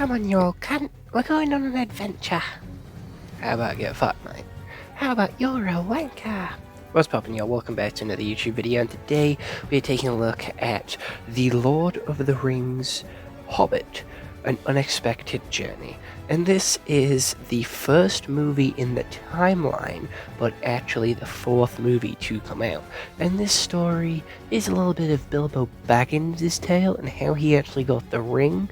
Come on, you old cunt. We're going on an adventure. How about get fucked, mate? How about you're a wanker? What's poppin', y'all? Welcome back to another YouTube video, and today we are taking a look at The Lord of the Rings Hobbit, An Unexpected Journey. And this is the first movie in the timeline, but actually the fourth movie to come out. And this story is a little bit of Bilbo Baggins' tale and how he actually got the ring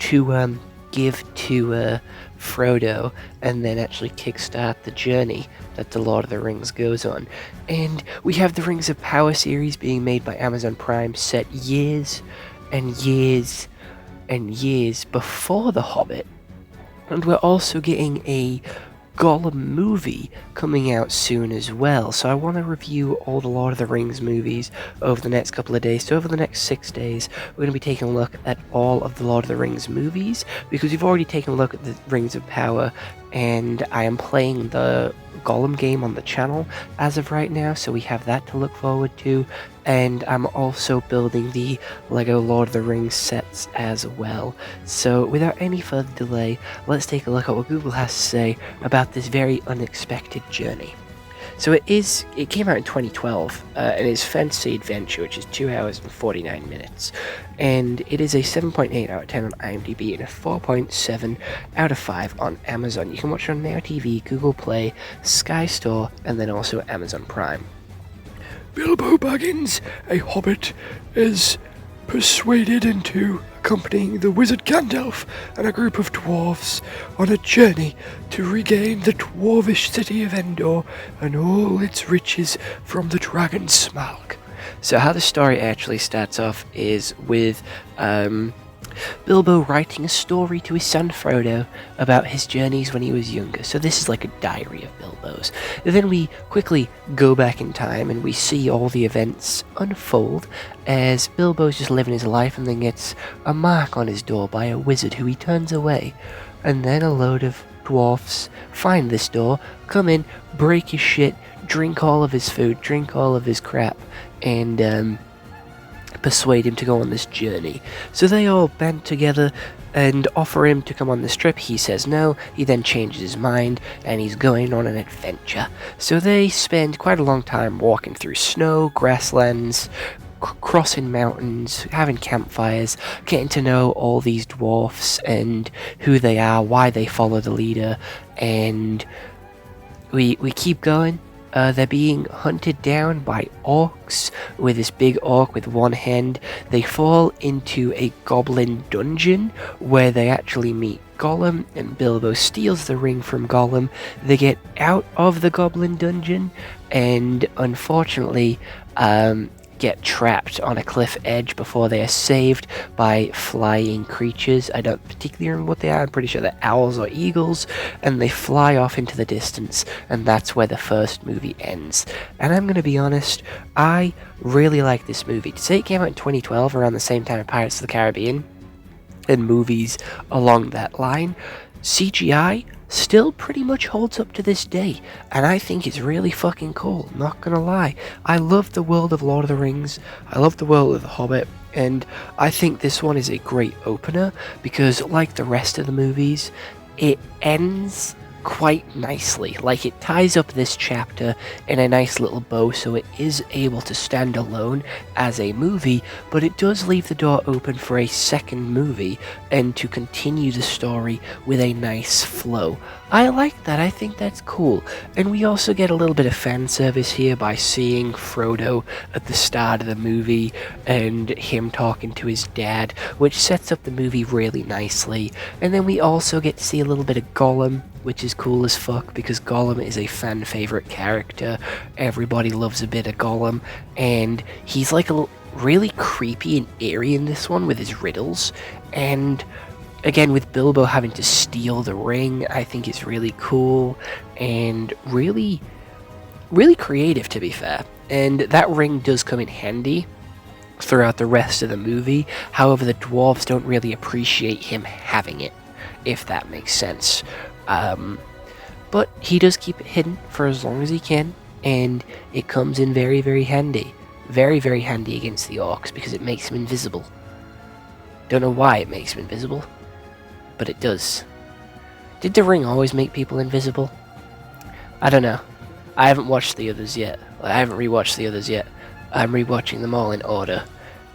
to give to Frodo and then actually kickstart the journey that the Lord of the Rings goes on. And we have the Rings of Power series being made by Amazon Prime, set years and years and years before The Hobbit. And we're also getting a Gollum movie coming out soon as well. So I want to review all the Lord of the Rings movies over the next couple of days. So over the next 6 days, we're going to be taking a look at all of the Lord of the Rings movies, because we've already taken a look at the Rings of Power, and I am playing the Gollum game on the channel as of right now, so we have that to look forward to. And I'm also building the Lego Lord of the Rings sets as well. So without any further delay, let's take a look at what Google has to say about this very unexpected journey. So it came out in 2012, and it's fantasy adventure, which is 2 hours and 49 minutes. And it is a 7.8 out of 10 on IMDb and a 4.7 out of 5 on Amazon. You can watch it on Now TV, Google Play, Sky Store, and then also Amazon Prime. Bilbo Baggins, a hobbit, is persuaded into accompanying the wizard Gandalf and a group of dwarves on a journey to regain the dwarvish city of Endor and all its riches from the dragon Smaug. So how the story actually starts off is with Bilbo writing a story to his son Frodo about his journeys when he was younger. So this is like a diary of Bilbo's. And then we quickly go back in time and we see all the events unfold as Bilbo's just living his life, and then gets a mark on his door by a wizard who he turns away. And then a load of dwarfs find this door, come in, break his shit, drink all of his food, drink all of his crap, and persuade him to go on this journey. So they all band together and offer him to come on this trip. He says no. He then changes his mind and he's going on an adventure. So they spend quite a long time walking through snow, grasslands, crossing mountains, having campfires, getting to know all these dwarfs and who they are, why they follow the leader, and we keep going. They're being hunted down by orcs, with this big orc with one hand. They fall into a goblin dungeon where they actually meet Gollum, and Bilbo steals the ring from Gollum. They get out of the goblin dungeon and unfortunately get trapped on a cliff edge before they are saved by flying creatures. I don't particularly remember what they are. I'm pretty sure they're owls or eagles, and they fly off into the distance, and that's where the first movie ends. And I'm going to be honest, I really like this movie. To say it came out in 2012, around the same time as Pirates of the Caribbean, and movies along that line, CGI still pretty much holds up to this day, and I think it's really fucking cool, not gonna lie. I love the world of Lord of the Rings, I love the world of The Hobbit, and I think this one is a great opener because, like the rest of the movies, it ends quite nicely. Like, it ties up this chapter in a nice little bow, so it is able to stand alone as a movie, but it does leave the door open for a second movie and to continue the story with a nice flow. I like that. I think that's cool. And we also get a little bit of fan service here by seeing Frodo at the start of the movie and him talking to his dad, which sets up the movie really nicely. And then we also get to see a little bit of Gollum, which is cool as fuck because Gollum is a fan favorite character. Everybody loves a bit of Gollum, and he's like a really creepy and eerie in this one with his riddles. And again, with Bilbo having to steal the ring, I think it's really cool and really creative, to be fair. And that ring does come in handy throughout the rest of the movie. However, the dwarves don't really appreciate him having it, if that makes sense. But he does keep it hidden for as long as he can, and it comes in very, very handy. Very, very handy against the orcs because it makes him invisible. Don't know why it makes him invisible, but it does. Did the ring always make people invisible? I don't know. I haven't watched the others yet. I haven't rewatched the others yet. I'm rewatching them all in order.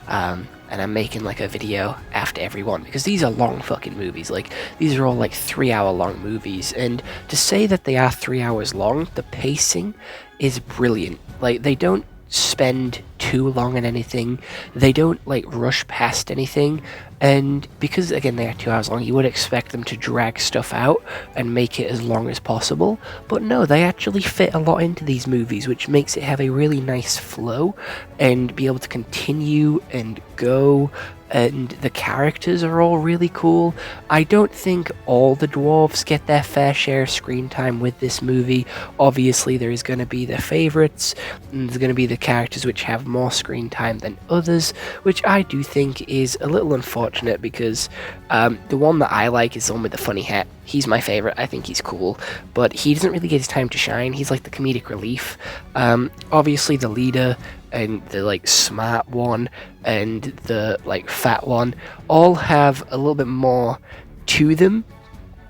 And I'm making like a video after every one, because these are long fucking movies. Like, these are all like 3-hour long movies, and to say that they are 3 hours long, the pacing is brilliant. Like, they don't spend too long on anything, they don't like rush past anything, and because again they are 2 hours long, you would expect them to drag stuff out and make it as long as possible, but no, they actually fit a lot into these movies, which makes it have a really nice flow and be able to continue and go, and the characters are all really cool. I don't think all the dwarves get their fair share of screen time with this movie. Obviously there is going to be the favourites, and there's going to be the characters which have more screen time than others, which I do think is a little unfortunate, because the one that I like is the one with the funny hat. He's my favourite. I think he's cool, but he doesn't really get his time to shine. He's like the comedic relief. Obviously the leader and the like smart one and the like fat one all have a little bit more to them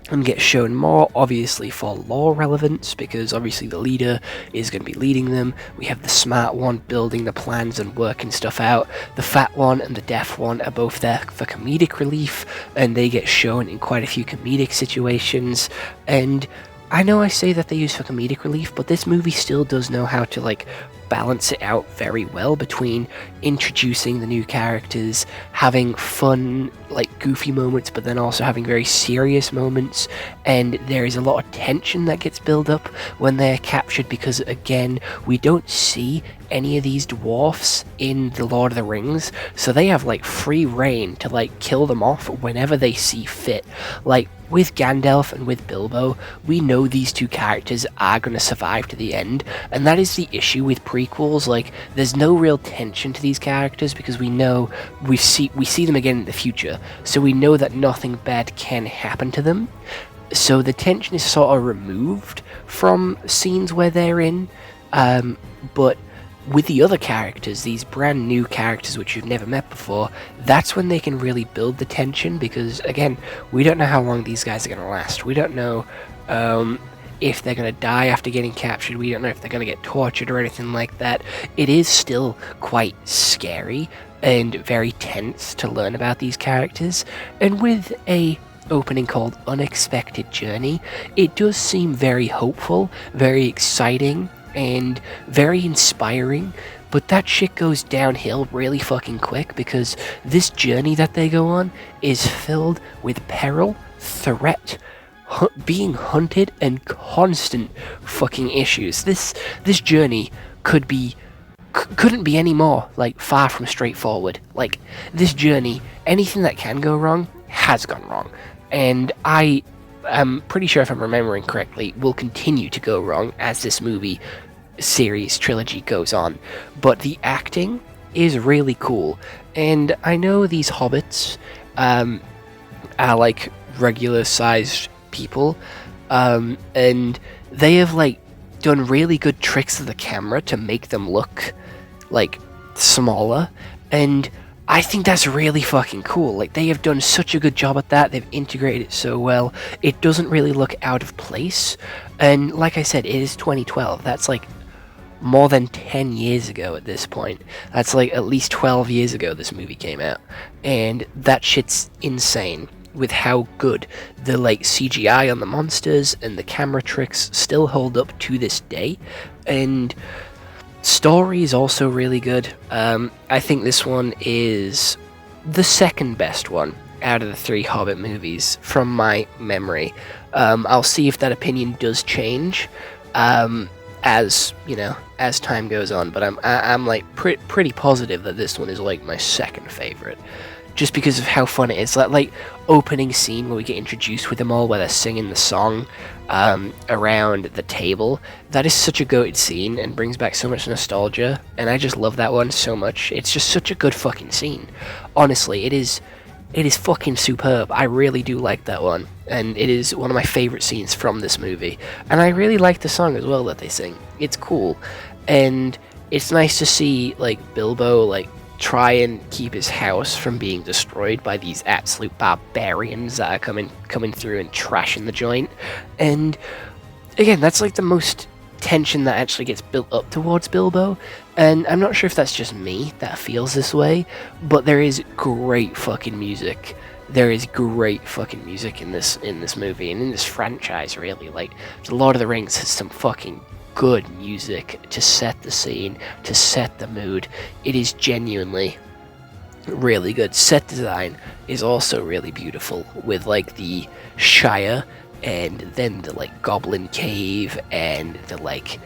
and get shown more, obviously for lore relevance, because obviously the leader is going to be leading them. We have the smart one building the plans and working stuff out. The fat one and the deaf one are both there for comedic relief, and they get shown in quite a few comedic situations. And I know I say that they use for comedic relief, but this movie still does know how to like balance it out very well between introducing the new characters, having fun, like goofy moments, but then also having very serious moments, and there is a lot of tension that gets built up when they're captured, because again, we don't see any of these dwarfs in the Lord of the Rings, so they have like free reign to like kill them off whenever they see fit. Like with Gandalf and with Bilbo, we know these two characters are going to survive to the end, and that is the issue with prequels. Like, there's no real tension to these characters because we know we see them again in the future, so we know that nothing bad can happen to them. So the tension is sort of removed from scenes where they're in, but with the other characters, these brand new characters which you've never met before, that's when they can really build the tension, because again, we don't know how long these guys are going to last. We don't know if they're going to die after getting captured. We don't know if they're going to get tortured or anything like that. It is still quite scary and very tense to learn about these characters, and with a opening called Unexpected Journey, it does seem very hopeful, very exciting, and very inspiring, but that shit goes downhill really fucking quick, because this journey that they go on is filled with peril, threat, being hunted, and constant fucking issues. This journey couldn't be any more like far from straightforward. Like, this journey, anything that can go wrong has gone wrong, and I'm pretty sure, if I'm remembering correctly, will continue to go wrong as this movie series trilogy goes on. But the acting is really cool, and I know these hobbits are like regular sized people, and they have like done really good tricks of the camera to make them look like smaller, and I think that's really fucking cool. Like, they have done such a good job at that. They've integrated it so well. It doesn't really look out of place. And like I said, it is 2012. That's like more than 10 years ago at this point. That's like at least 12 years ago this movie came out. And that shit's insane with how good the like CGI on the monsters and the camera tricks still hold up to this day. And story is also really good. I think this one is the second best one out of the 3 Hobbit movies from my memory. I'll see if that opinion does change as time goes on, but I'm like pretty positive that this one is like my second favorite, just because of how fun it is. That like opening scene where we get introduced with them all, where they're singing the song around the table, that is such a goated scene and brings back so much nostalgia, and I just love that one so much. It's just such a good fucking scene. Honestly, it is fucking superb. I really do like that one, and it is one of my favorite scenes from this movie. And I really like the song as well that they sing. It's cool, and it's nice to see like Bilbo like try and keep his house from being destroyed by these absolute barbarians that are coming through and trashing the joint. And again, that's like the most tension that actually gets built up towards Bilbo, and I'm not sure if that's just me that feels this way, but there is great fucking music. There is great fucking music in this movie and in this franchise, really. Like, The Lord of the Rings has some fucking good music to set the scene, to set the mood. It is genuinely really good. Set design is also really beautiful, with like the Shire and then the like goblin cave and the like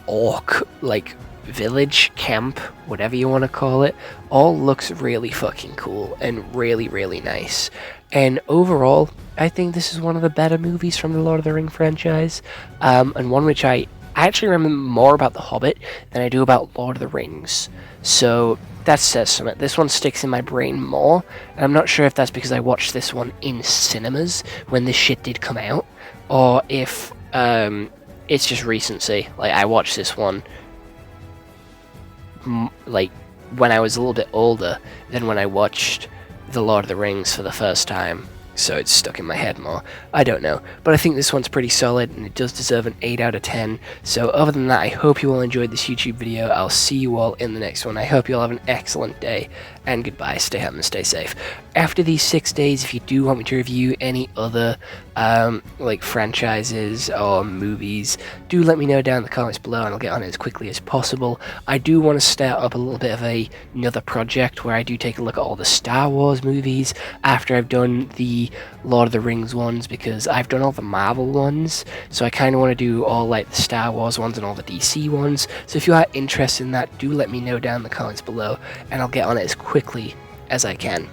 orc like village camp, whatever you want to call it, all looks really fucking cool and really, really nice. And overall, I think this is one of the better movies from the Lord of the Ring franchise, and one which I actually remember more about The Hobbit than I do about Lord of the Rings. So that says something. This one sticks in my brain more, and I'm not sure if that's because I watched this one in cinemas when this shit did come out, or if it's just recency. Like, I watched this one like when I was a little bit older than when I watched The Lord of the Rings for the first time, so it's stuck in my head more. I don't know, but I think this one's pretty solid and it does deserve an 8 out of 10. So other than that, I hope you all enjoyed this YouTube video. I'll see you all in the next one. I hope you all have an excellent day, and goodbye. Stay home and stay safe. After these 6 days, if you do want me to review any other like franchises or movies, do let me know down in the comments below and I'll get on it as quickly as possible. I do want to start up a little bit of another project where I do take a look at all the Star Wars movies after I've done the Lord of the Rings ones, because I've done all the Marvel ones, so I kind of want to do all like the Star Wars ones and all the DC ones. So if you are interested in that, do let me know down in the comments below and I'll get on it as quickly as I can.